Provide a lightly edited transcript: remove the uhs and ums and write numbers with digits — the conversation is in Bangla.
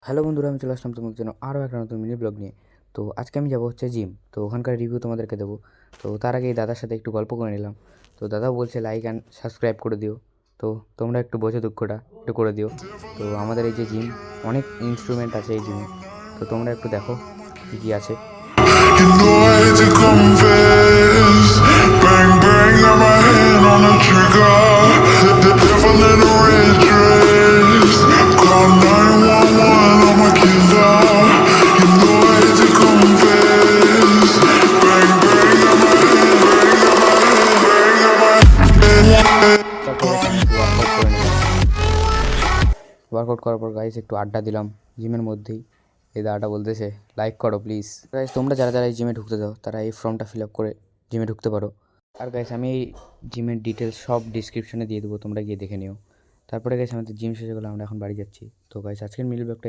হ্যালো বন্ধুরা, আমি চলে আসলাম তোমাদের জন্য আরও একটা নতুন মিনি ব্লগ নিয়ে। তো আজকে আমি যাবো হচ্ছে জিম, তো ওখানকার রিভিউ তোমাদেরকে দেবো। তো তার আগে এই দাদার সাথে একটু গল্প করে নিলাম। তো দাদাও বলছে লাইক অ্যান্ড সাবস্ক্রাইব করে দিও। তো তোমরা একটু বোঝো দুঃখটা, একটু করে দিও। তো আমাদের এই যে জিম, অনেক ইনস্ট্রুমেন্ট আছে এই জিমে। তো তোমরা একটু দেখো কী কী আছে। You know I hate to confess. Bang bang, got my hand on the trigger. The devil in a red dress. Call 911, I'm a killer. You know I hate to confess. Bang bang, got my hand, bang, got my hand, bang, got my hand. তারপরে আমি একটু ওয়ার্কআউট করে নিলাম। ওয়ার্কআউট করার পর গাইস একটু আড্ডা দিলাম জিমের মধ্যেই। এই দাদাটা বলতেছে লাইক করো প্লিজ। গাইস তোমরা যারা যারা এই জিমে ঢুকতে দাও তারা এই ফর্মটা ফিল আপ করে জিমে ঢুকতে পারো। আর গাইস আমি এই জিমের ডিটেলস সব ডিসক্রিপশনে দিয়ে দেবো, তোমরা গিয়ে দেখে নিও। তারপরে গাইস আমাদের জিম শেষ হয়ে গেলো, আমরা এখন বাড়ি যাচ্ছি। তো গাইস আজকের মিল ব্লগটা